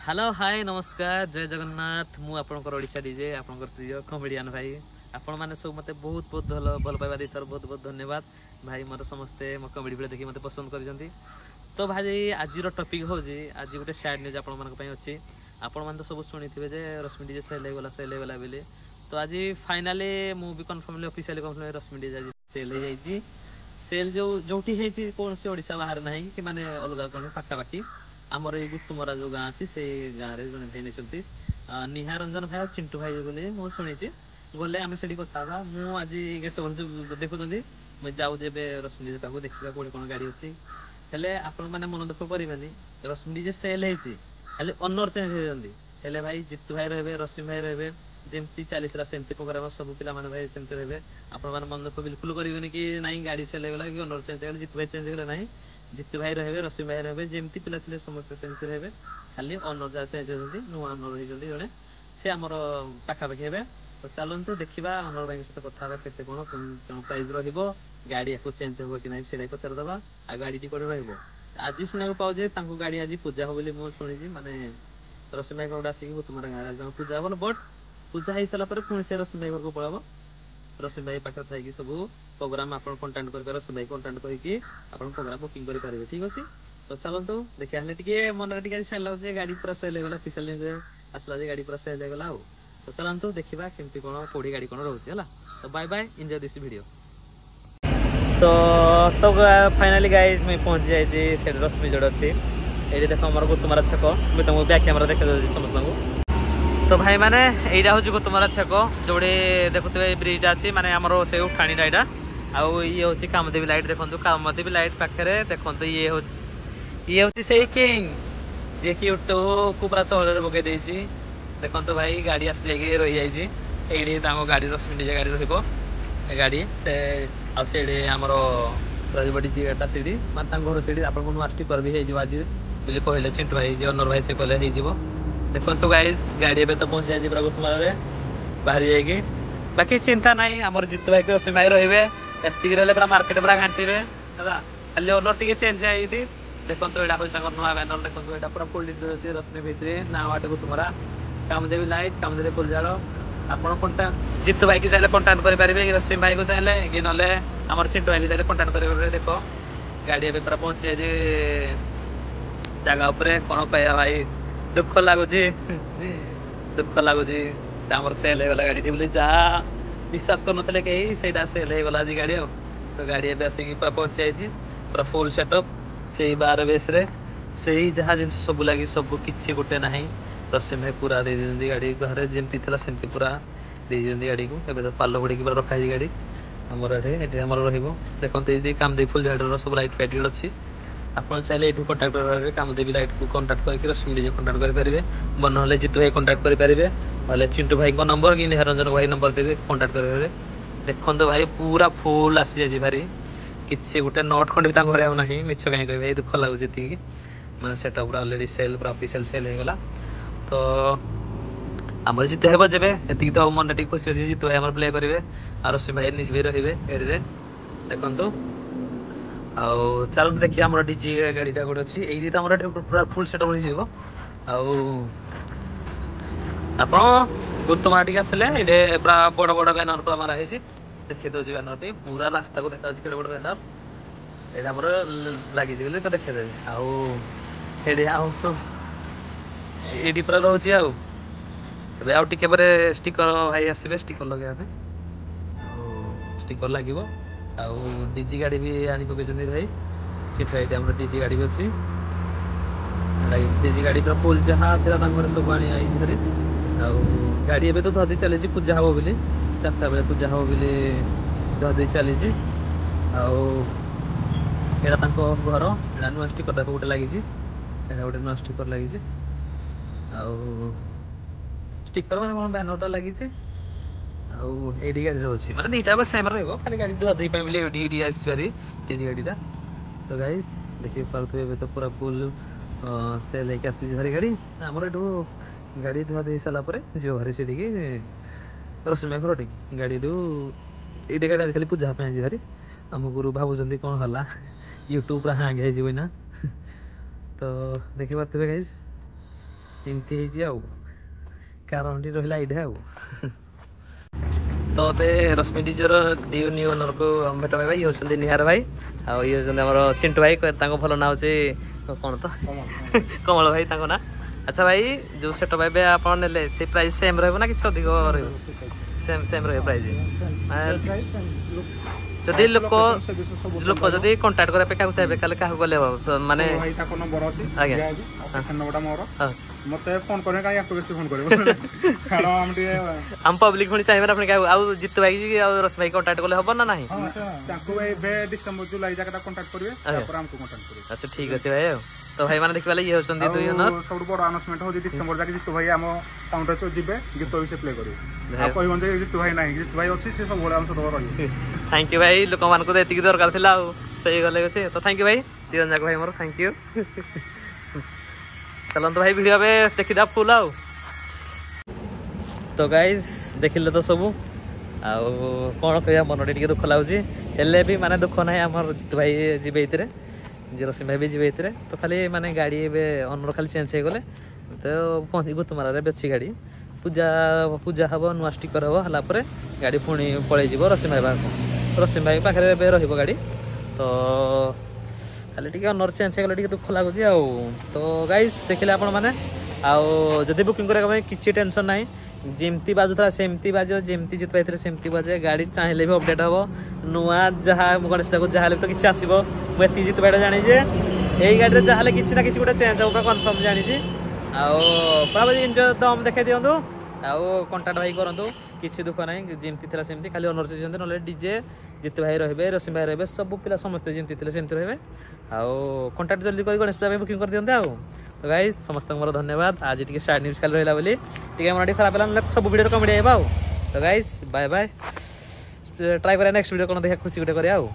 Hello hi नमस्कार जय जगन्नाथ मु आपनकर ओडिशा डीजे आपनकर प्रिय कॉमेडियन भाई आपण माने सब मते बहुत बहुत भल पाइबा देथर बहुत बहुत धन्यवाद भाई मोर समस्ते मो कॉमेडी वीडियो देखि मते पसंद करजंती। तो भाई आज रो टॉपिक हो जी आज गोटे सैड न्यूज आपण मानक पई अछि। आपण मान तो सब सुनिथिबे जे रश्मि डीजे सेल गला बेले तो आज फाइनली मु भी कन्फर्मली ऑफिशियली कन्फर्म रश्मि डीजे आज सेल हे जाईची। सेल जो जोठी हेची कोन से ओडिशा बाहर नाही कि माने अलगा कोन पाखा पाखी आमर ये गुप्तमरा जो गाँ अच्छी से गाँव में जन भाई नहीं निहार रंजन भाई और चिंटू भाई बोले मुझे शुणी गले आम से कथा मुझे गेट देखुं मुझे जाऊँ रश्मि देखा कौन कौन गाड़ी अच्छी हेले आपण मैंने मन दुख करेंगे रश्मि डीजे सेल खाली ओनर चेंज होती भाई जितू भाई रे रश्मि भाई रे जमी चली सेमती प्रोग्राम सब पिला भाई सेमती रे आपण मैंने मन दुख बिल्कुल करेंगे कि नहीं गाड़ी सेल होगा कि ओनर चेंज हो जितू भाई चेंज होगा ना जितू भाई रे रश्मि भाई रे जमी पिला समस्त सेमती रे खाली ओनर जहाँ चेंज होती नुआ ओनर होती जड़े सी आमर पाखापाखि हे तो चलते देखा ओनर भाई सहित कथा के कौन प्राइज गाड़ी आपको चेंज हो कि नहीं पचारदे आ गाड़ी टी कौटे आज शुणा पाऊे गाड़ी आज पूजा हो मुझे शुणी मानने रश्मि भाई घर आसिक तुम्हारा गाँव पूजा हम बट पूजा हो सारापर पुणी से रश्मि भाई घर को पड़ब रश्मि भाई पाखे थी सब प्रोग्राम आप कंटाक्ट करेंगे रश्मि भाई कंटाक्ट करके प्रोग्राम बुकिंग करेंगे ठीक अच्छे। तो चलतु देखा टे मन छाड़ लगे गाड़ी पूरा सेल होगा ऑफिशियल आसला गाड़ी पूरा सेल होगा तो चलतु देखा केमती कौन कौड़ी गाड़ी कौन रोचे है। तो bye bye enjoy this video. तो फाइनली गाइज मुझे पहुंची जाइए रश्मि जोड़ अच्छी ये देख मोर गुतमारा छक मुझे तुमको बैक कैमेरा देखा समस्त को। तो भाई मैंने यहाँ हूँ गुतमारा छक जोड़े देखुए ब्रिजटा अच्छी माने आमर से उठाणीटा यहाँ आउ ये हूँ कामदेवी लाइट देखो कामदेवी लाइट पाखे देखो ये हूँ से किंग जी कि यूट्यूब को पूरा चहल पकई देखो भाई गाड़ी आसी जाइए रही जाइए ये गाड़ी रश्मि डीजे गाड़ी रहा गाड़ी से आमर रहीटा सीढ़ी माने घर सीढ़ी आप टिपर भी हो आज बोले कहले चिंटू भाई जी ओनर भाई से कहले हो देखो गाइज गाड़ी एवं तो पहुंची जाए पूरा गुतमारे बाहरी जाइए बाकी चिंता नहीं आमर जितू भाई रश्मि भाई रे एति पूरा मार्केट पूरा घाटे है खाली ओनर टी चेंज है देखो यहाँ हूँ नुआ बैनर देखो यहाँ पूरा फुल डिटेल रश्मि भितर ना वाटे गुतमरा कामदेवी लाइट कामदेवी फुलझाड़ आप जितू भाई की चाहिए कंटाक्ट करेंगे रश्मि भाई को चाहिए कि ना आम चिंटू भाई को चाहिए कंटाक्ट करेंगे। देख गाड़ी पूरा पहुंची जाए जगह कौन कह भाई दुख लगुच दुख लगुच आम सेल होगा गाड़ी बोले जहाँ विश्वास कर कहीं से सेल होगा आज गाड़ी तो गाड़ी आसिक पूरा पहुंची जाइए पूरा फुल सेटअप से 12 बेस से जहाँ जिन सब लगे सब किसी गोटे ना रश्मि भाई पूरा दे दिखती गाड़ी घर जमती सेमती पूरा दे दिखती गाड़ी को एवं तो पाल घोड़ी पूरा रखा गाड़ी आमर ये आमर देखते ये कामदेवी फुलझाड़ सब लाइट फाइट अच्छी आप चाहिए ये कंटाक्ट करेंगे कामदेवी लाइट को कंटाक्ट करके रश्मि डीजे कंटाक्ट करेंगे मन ना जितू भाई कंटाक्ट करेंगे ना चिंटू भाई नंबर कि निहारंजन भाई नंबर देवे कंटाक्ट करेंगे। देखते भाई पूरा फुल आसी जाए भारी किसी गोटे नट खंड भी घर ना मिछ कहीं कह दुख लगुच मैं सेटा पूरा अलरेडी सेल पूरा ऑफिशियल सेल होगा। तो आम जितु हे जब ये तो मन टी खुशी अच्छी जितु भाई प्ले करेंगे और रश्मि भाई निज भी रे गाड़ी देखु आउ चलो देखिए आम डीजे गाड़ीटा गोटे अच्छी ये तो पूरा फुल सेटअप हो आप गुतमा टी आसले ये पूरा बड़ बड़ बैनर पूरा मारा देखिए दूसरी बैनर टी पूरा रास्ता को देखा बड़ बैनर ये आम लगी तो देखेदेवी ये पूरा रोचे आउ टे स्टिकर भाई आसवे स्टिकर लगे स्टिकर लगे आउ डीजी गाड़ी भी आनी पकड़ भाई चिट भाई आम डीजी गाड़ी भी अच्छी डीजी गाड़ी पूरा फुल जहाँ था सब आनी गाड़ी एवं तो धदी चली पूजा हम बोली 4टा बेले पूजा हम बोली धदी चली यहाँ घर यहाँ नुआ स्टिकर देखो गोटे लगी गोटे नुआ स्टिकर लगी स्टिकर मैंने कौन बैनरटा लगी गाड़ी रोचे मतलब दुईटा बस सेम खाली गाड़ी धोई बोली आसपारी डीजी गाड़ीटा। तो गाइज देखिए पारे तो पूरा फुल सेल होकर आसी भारी गाड़ी आमर यू गाड़ी धुआ दे सारापर जो भारी से रश्मि घर टी गाड़ी ये गाड़ी खाली पूजा भारी आमको भावुं कौन है यूट्यूब पूरा हैंग हो। तो देखिए पारे गाइज ଏମିତି ହେଇଛି ଆଉ କାରଣଟି ରହିଲା ଏଇଟା ଆଉ ତ ଏବେ ରଶ୍ମି ଟିଚର ଦି ନ୍ୟୁ ଓନରକୁ ଭେଟ ପାଇବା ଇଏ ହେଉଛନ୍ତି ନିହାର ଭାଇ ଆଉ ଇଏ ହେଉଛନ୍ତି ଆମର ଚିଣ୍ଟୁ ଭାଇ ତାଙ୍କ ଭଲ ନାଁ ହେଉଛି କ'ଣ ତ କମଳ ଭାଇ ତାଙ୍କ ନାଁ ଆଚ୍ଛା ଭାଇ ଯେଉଁ ସେଟଅପ୍ ଏବେ ଆପଣ ନେଲେ ସେ ପ୍ରାଇସ୍ ସେମ୍ ରହିବ ନା କିଛି ଅଧିକ ରହିବ ସେମ୍ ରହିବ ପ୍ରାଇସ୍ ଯଦି ଲୋକ ଯଦି କଣ୍ଟାକ୍ଟ କରିବା ପାଇଁ କାହାକୁ ଚାହିଁବେ ତାହେଲେ କାହାକୁ ଗଲେ ହବ ମାନେ ଆଜ୍ଞା ମତେ ଫୋନ କରିବେ କାଇଁ ଆକୁ ବେଶୀ ଫୋନ କରିବ କାରଣ ଆମେ ଟିକେ ଆମ ପବ୍ଲିକ ପୁଣି ଚାହିଁବେ ଆପଣ କାହାକୁ ଆଉ ଜିତୁ ଭାଇ ଆଉ ରଶ୍ମି ଭାଇ କଣ୍ଟାକ୍ଟ କଲେ ହବ ନା ନାହିଁ ତାଙ୍କୁ ଏବେ ଡିସେମ୍ବର ଜୁଲାଇ ଯାକଟା କଣ୍ଟାକ୍ଟ କରିବେ ତାପରେ ଆମକୁ କଣ୍ଟାକ୍ଟ କରିବେ ଆଚ୍ଛା ଠିକ ଅଛି ଭାଇ ଆଉ ତ ଭାଇ ମାନେ ଦେଖିବାଲେ ଇଏ ହେଉଛନ୍ତି ଦୁଇ ଓନର ସବୁଠୁ ବଡ଼ ଆନାଉନ୍ସମେଣ୍ଟ ହେଉଛି ଡିସେମ୍ବର ଯାକେ ଜିତୁ ଭାଇ ଆମ କାଉଣ୍ଟର ଯିବେ ଗୀତ ବି ସେ ପ୍ଲେ କରିବେ ଆଉ କହିବନି ଯେ ଜିତୁ ଭାଇ ନାହିଁ ଜିତୁ ଭାଇ ଅଛି ସେ ସବୁବେଳେ ଆମ ସହିତ ରହିବେ ଥ୍ୟାଙ୍କ ୟୁ ଭାଇ ଲୋକମାନଙ୍କୁ ତ ଏତିକି ଦରକାର ଥିଲା ଆଉ ସେଇ ଗଲେ ଅଛି ତ ଥ୍ୟାଙ୍କ ୟୁ ଭାଇ ଦୁଇ ଜଣ ଯାକ ଭାଇ ମୋର ଥ୍ୟାଙ୍କ ୟୁ ଚାଲନ୍ତୁ ଭାଇ ଭିଡ଼ିଓ ଏବେ ଦେଖିଦେବା ଫୁଲ୍ ଆଉ ତ ଗାଇସ୍ ଦେଖିଲେ ତ ସବୁ ଆଉ କ'ଣ କହିବା ମନଟି ଟିକେ ଦୁଃଖ ଲାଗୁଛି ହେଲେ ବି ମାନେ ଦୁଃଖ ନାହିଁ ଆମର ଜିତୁ ଭାଇ ଯିବେ ଏଇଥିରେ ରଶ୍ମି ଭାଇ ବି ଯିବେ ଏଇଥିରେ ତ ଖାଲି ମାନେ ଗାଡ଼ି ଏବେ ଅନର ଖାଲି ଚେଞ୍ଜ ହେଇଗଲେ ତ ଗୁତୁମାରାରେ ବେଶୀ ଗାଡ଼ି ପୂଜା ହେବ ନୂଆ ଷ୍ଟିକର ହେବ ହେଲା ପରେ ଗାଡ଼ି ପୁଣି ପଳେଇଯିବ ରଶ୍ମି ଭାଇ ପାଖକୁ ରଶ୍ମି ଭାଇ ପାଖରେ ଏବେ ରହିବ ଗାଡ଼ି ତ ଖାଲି ଟିକେ ଅନର ଚେଞ୍ଜ ହେଇଗଲେ ଟିକେ ଦୁଃଖ ଲାଗୁଛି ଆଉ ତ ଗାଇସ୍ ଦେଖିଲେ ଆପଣମାନେ ଆଉ ଯଦି ବୁକିଂ କରିବା ପାଇଁ କିଛି ଟେନସନ୍ ନାହିଁ ଯେମିତି ବାଜୁଥିଲା ସେମିତି ବାଜିବ ଯେମିତି ଜିତ ପାଇଥିଲେ ସେମିତି ବାଜେ ଗାଡ଼ି ଚାହିଁଲେ ବି ଅପଡେଟ୍ ହେବ ନୂଆ ଯାହା ଗଣେଶ ପୂଜାକୁ ଯାହା ହେଲେ ବି ତ କିଛି ଆସିବ ମୁଁ ଏତିକି ଜିତ ପାଇଟା ଜାଣିଛି ଏଇ ଗାଡ଼ିରେ ଯାହା ହେଲେ କିଛି ନା କିଛି ଗୋଟେ ଚେଞ୍ଜ ହେବ କନଫର୍ମ ଜାଣିଛି ଆଉ ଭାବୁଛି ଦମ୍ ଦେଖାଇ ଦିଅନ୍ତୁ ଆଉ କଣ୍ଟାକ୍ଟ ଭାଇ କରନ୍ତୁ କିଛି ଦୁଃଖ ନାହିଁ ଯେମିତି ଥିଲା ସେମିତି ଖାଲି ଅନର ଚେଞ୍ଜ ନହେଲେ ଡିଜେ ଜିତୁ ଭାଇ ରହିବେ ରଶ୍ମି ଭାଇ ରହିବେ ସବୁ ପିଲା ସମସ୍ତେ ଯେମିତି ଥିଲେ ସେମିତି ରହିବେ ଆଉ କଣ୍ଟାକ୍ଟ ଜଲ୍ଦି କରି ଗଣେଶ ପୂଜା ପାଇଁ ବୁକିଂ କରିଦିଅନ୍ତେ ଆଉ ତ ଗାଇସ୍ ସମସ୍ତଙ୍କୁ ମୋର ଧନ୍ୟବାଦ ଆଜି ଟିକେ ସାଇଡ୍ ନ୍ୟୁଜ୍ ଖାଲି ରହିଲା ବୋଲି ଟିକେ ମନ ଟିକେ ଖରାପ ହେଲା ନହେଲେ ସବୁ ଭିଡ଼ିଓରେ କମେଡ଼ି ଆଇବା ଆଉ ତ ଗାଇସ୍ ବାଏ ବାଏ ଟ୍ରାଏ କରିବା ନେକ୍ସଟ ଭିଡ଼ିଓ କ'ଣ ଦେଖିବା ଖୁସି ଗୋଟେ କରିବା ଆଉ